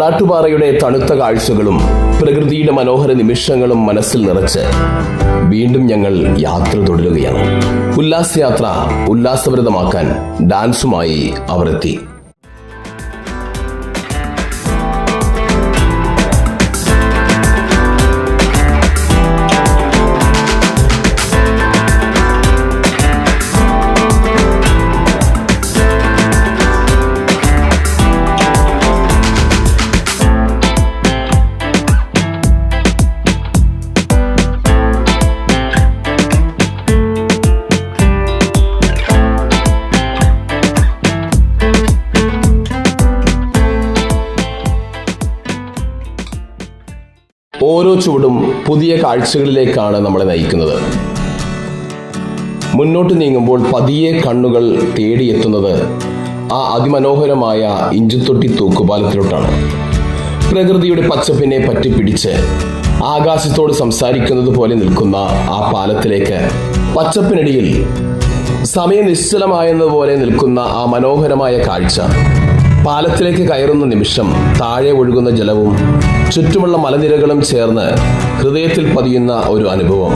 മടാട്ടുപാറയുടെ തണുത്ത കാഴ്ചകളും പ്രകൃതിയുടെ മനോഹര നിമിഷങ്ങളും മനസ്സിൽ നിറച്ച് വീണ്ടും ഞങ്ങൾ യാത്ര തുടരുകയാണ്. ഉല്ലാസയാത്ര ഉല്ലാസഭരിതമാക്കാൻ ഡാൻസുമായി അവർ എത്തി. ഓരോ ചുവടും പുതിയ കാഴ്ചകളിലേക്കാണ് നമ്മളെ നയിക്കുന്നത്. മുന്നോട്ട് നീങ്ങുമ്പോൾ പതിയെ കണ്ണുകൾ തേടിയെത്തുന്നത് ആ അതിമനോഹരമായ ഇഞ്ചത്തൊട്ടി തൂക്കുപാലത്തിലോട്ടാണ്. പ്രകൃതിയുടെ പച്ചപ്പിനെ പറ്റിപ്പിടിച്ച് ആകാശത്തോട് സംസാരിക്കുന്നത് പോലെ നിൽക്കുന്ന ആ പാലത്തിലേക്ക് പച്ചപ്പിനിടയിൽ സമയം നിശ്ചലമായെന്നതുപോലെ നിൽക്കുന്ന ആ മനോഹരമായ കാഴ്ച. പാലത്തിലേക്ക് കയറുന്ന നിമിഷം താഴെ ഒഴുകുന്ന ജലവും ചുറ്റുമുള്ള മലനിരകളും ചേർന്ന് ഹൃദയത്തിൽ പതിയുന്ന ഒരു അനുഭവം.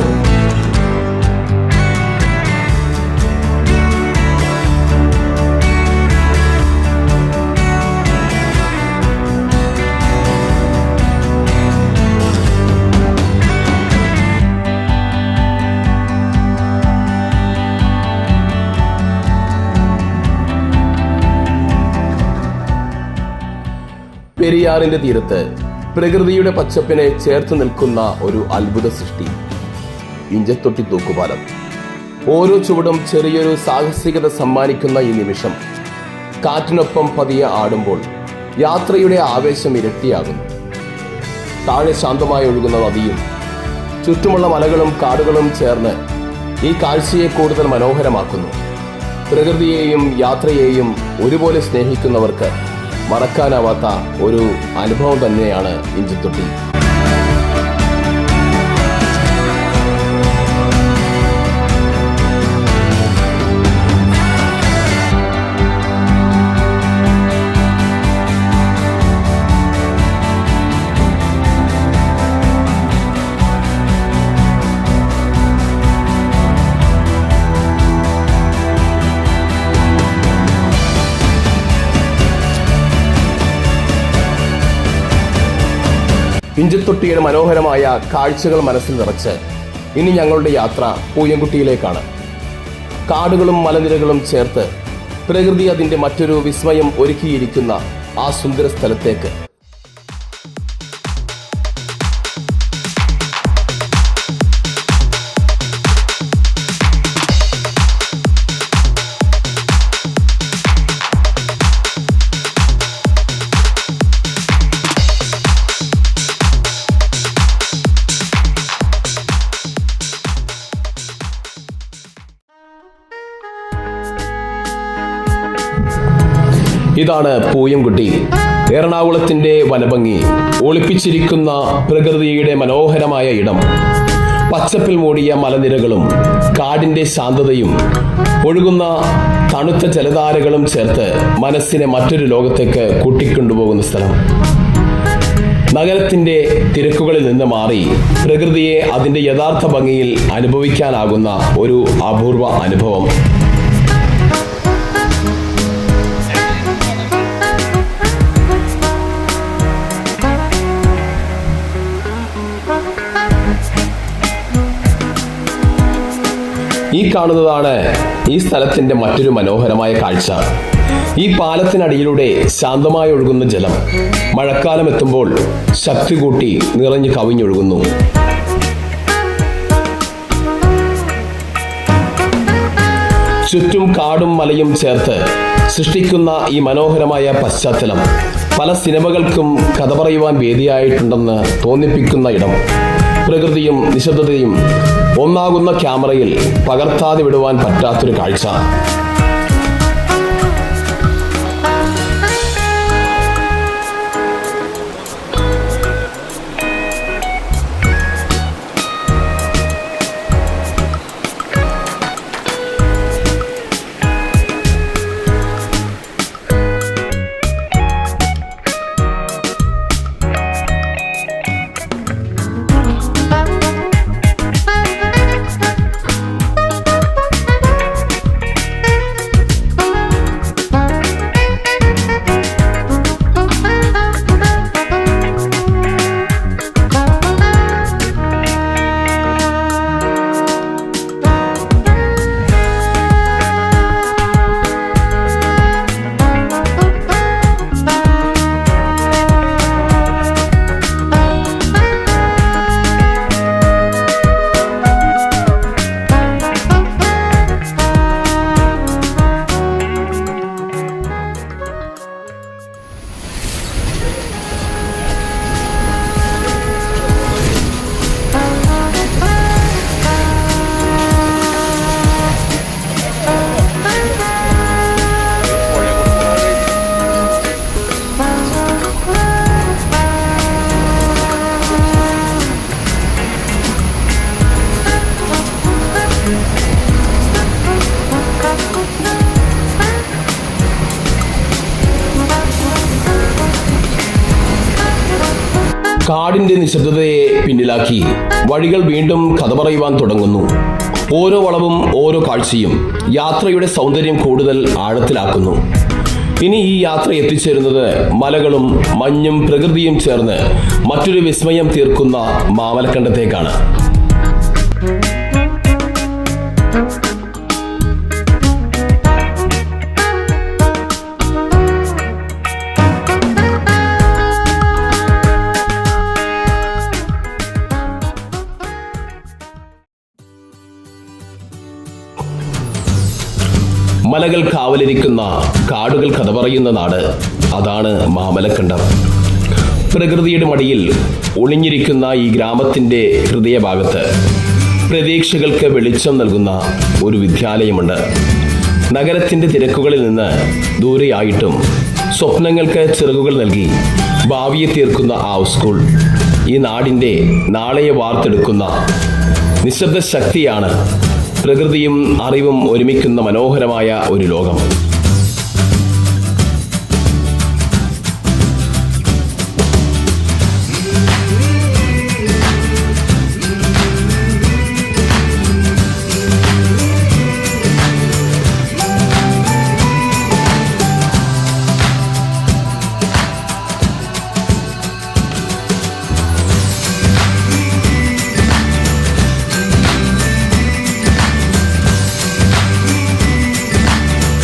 പെരിയാറിന്റെ തീരത്ത് പ്രകൃതിയുടെ പച്ചപ്പിനെ ചേർത്ത് നിൽക്കുന്ന ഒരു അത്ഭുത സൃഷ്ടി, ഇഞ്ചത്തൊട്ടി തൂക്കുപാലം. ഓരോ ചുവടും ചെറിയൊരു സാഹസികത സമ്മാനിക്കുന്ന ഈ നിമിഷം കാറ്റിനൊപ്പം പതിയെ ആടുമ്പോൾ യാത്രയുടെ ആവേശം ഇരട്ടിയാകുന്നു. താഴെ ശാന്തമായി ഒഴുകുന്ന നദിയും ചുറ്റുമുള്ള മലകളും കാടുകളും ചേർന്ന് ഈ കാഴ്ചയെ കൂടുതൽ മനോഹരമാക്കുന്നു. പ്രകൃതിയെയും യാത്രയെയും ഒരുപോലെ സ്നേഹിക്കുന്നവർക്ക് മറക്കാനാവാത്ത ഒരു അനുഭവം തന്നെയാണ് ഇഞ്ചത്തൊട്ടി. ഇഞ്ചത്തൊട്ടിയുടെ മനോഹരമായ കാഴ്ചകൾ മനസ്സിൽ നിറച്ച് ഇനി ഞങ്ങളുടെ യാത്ര പൂയംകുട്ടിയിലേക്കാണ്. കാടുകളും മലനിരകളും ചേർത്ത് പ്രകൃതി അതിൻ്റെ മറ്റൊരു വിസ്മയം ഒരുക്കിയിരിക്കുന്ന ആ സുന്ദര സ്ഥലത്തേക്ക്. ഇതാണ് പൂയംകുട്ടി. എറണാകുളത്തിന്റെ വനഭംഗി ഒളിപ്പിച്ചിരിക്കുന്ന പ്രകൃതിയുടെ മനോഹരമായ ഇടം. പച്ചപ്പിൽ മൂടിയ മലനിരകളും കാടിന്റെ ശാന്തതയും ഒഴുകുന്ന തണുത്ത ജലധാരകളും ചേർത്ത് മനസ്സിനെ മറ്റൊരു ലോകത്തേക്ക് കൂട്ടിക്കൊണ്ടുപോകുന്ന സ്ഥലം. നഗരത്തിന്റെ തിരക്കുകളിൽ നിന്ന് മാറി പ്രകൃതിയെ അതിന്റെ യഥാർത്ഥ ഭംഗിയിൽ അനുഭവിക്കാനാകുന്ന ഒരു അപൂർവ അനുഭവം. ഈ കാണുന്നതാണ് ഈ സ്ഥലത്തിന്റെ മറ്റൊരു മനോഹരമായ കാഴ്ച. ഈ പാലത്തിനടിയിലൂടെ ശാന്തമായി ഒഴുകുന്ന ജലം മഴക്കാലം എത്തുമ്പോൾ ശക്തി കൂട്ടി നിറഞ്ഞു കവിഞ്ഞൊഴുകുന്നു. ചുറ്റും കാടും മലയും ചേർത്ത് സൃഷ്ടിക്കുന്ന ഈ മനോഹരമായ പശ്ചാത്തലം പല സിനിമകൾക്കും കഥ പറയുവാൻ വേദിയായിട്ടുണ്ടെന്ന് തോന്നിപ്പിക്കുന്ന ഇടം. പ്രകൃതിയും നിശബ്ദതയും ഒന്നാകുന്ന ക്യാമറയിൽ പകർത്താതെ വിടുവാൻ പറ്റാത്തൊരു കാഴ്ച. കാടിന്റെ നിശബ്ദതയെ പിന്നിലാക്കി വഴികൾ വീണ്ടും കഥ പറയുവാൻ തുടങ്ങുന്നു. ഓരോ വളവും ഓരോ കാഴ്ചയും യാത്രയുടെ സൗന്ദര്യം കൂടുതൽ ആഴത്തിലാക്കുന്നു. ഇനി ഈ യാത്ര എത്തിച്ചേരുന്നത് മലകളും മഞ്ഞും പ്രകൃതിയും ചേർന്ന് മറ്റൊരു വിസ്മയം തീർക്കുന്ന മാമലക്കണ്ടത്തേക്കാണ്. മലകൾ കാവലിരിക്കുന്ന, കാടുകൾ കഥ പറയുന്ന നാട്, അതാണ് മാമലക്കണ്ടം. പ്രകൃതിയുടെ മടിയിൽ ഒളിഞ്ഞിരിക്കുന്ന ഈ ഗ്രാമത്തിൻ്റെ ഹൃദയഭാഗത്ത് പ്രതീക്ഷകൾക്ക് വെളിച്ചം നൽകുന്ന ഒരു വിദ്യാലയമുണ്ട്. നഗരത്തിൻ്റെ തിരക്കുകളിൽ നിന്ന് ദൂരെയായിട്ടും സ്വപ്നങ്ങൾക്ക് ചിറകുകൾ നൽകി ഭാവിയെ തീർക്കുന്ന ആ സ്കൂൾ ഈ നാടിൻ്റെ നാളെയെ വാർത്തെടുക്കുന്ന നിശബ്ദ ശക്തിയാണ്. പ്രകൃതിയും അറിവും ഒരുമിക്കുന്ന മനോഹരമായ ഒരു ലോകം.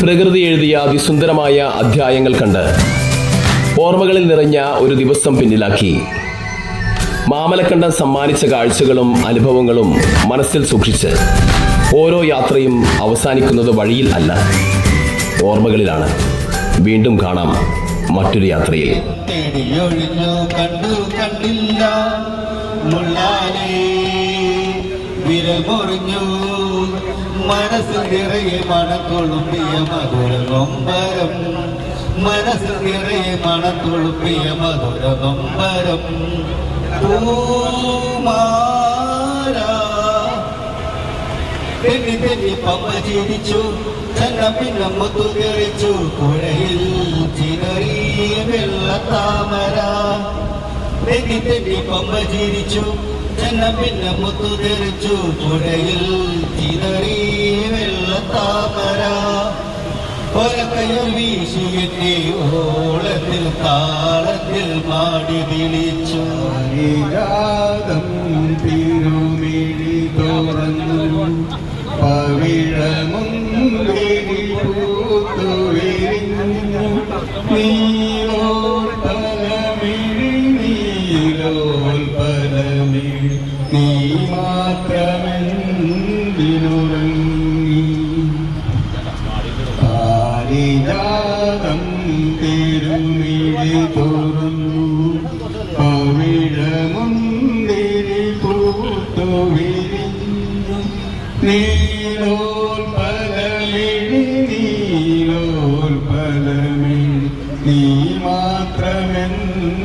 പ്രകൃതി എഴുതിയ അതിസുന്ദരമായ അധ്യായങ്ങൾ കണ്ട് ഓർമ്മകളിൽ നിറഞ്ഞ ഒരു ദിവസം പിന്നിലാക്കി മാമലക്കണ്ടം സമ്മാനിച്ച കാഴ്ചകളും അനുഭവങ്ങളും മനസ്സിൽ സൂക്ഷിച്ച് ഓരോ യാത്രയും അവസാനിക്കുന്നത് വഴിയിൽ അല്ല, ഓർമ്മകളിലാണ്. വീണ്ടും കാണാം മറ്റൊരു യാത്രയിൽ. മനസ്സ് നിറയെ മണക്കൊളുപ്പിയ മധുര നൊമ്പരം, മനസ്സ് നിറയെ മണക്കൊളുപ്പിയ മധുര നൊമ്പരം. തെന്നി തെന്നി പമ്മ ചിരിച്ചു, ചന്ന പിന്നെ മുത്തു തെറിച്ചു, പുഴയിൽ ചിതറി വെള്ളത്താമര. തെന്നി തെന്നി പമ്മ ചിരിച്ചു, ചന്ന പിന്നെ മുത്തു തെറിച്ചു, പുഴയിൽ ചിതറി വെള്ളത്താമര. ഒരക്കയർ വീശി എന്നെ ഓളത്തിൽ താളത്തിൽ മാടി വിളിച്ചു. രാഗം തിരുമിഴി തുറന്നു, പവിഴമുന്തിരി പൂത്തു വിരിഞ്ഞു. നീലോൽപലമിഴി നീലോൽപലമിഴി, നീ മാത്രമെന്തിനുറങ്ങി. പാരിജാതം തിരുമിഴി തുറന്നു, പവിഴമുന്തിരി പൂത്തു വിരിഞ്ഞു. നീലോൽപലമിഴി നീലോൽപലമിഴി, നീ മാത്രമെന്തിനുറങ്ങി.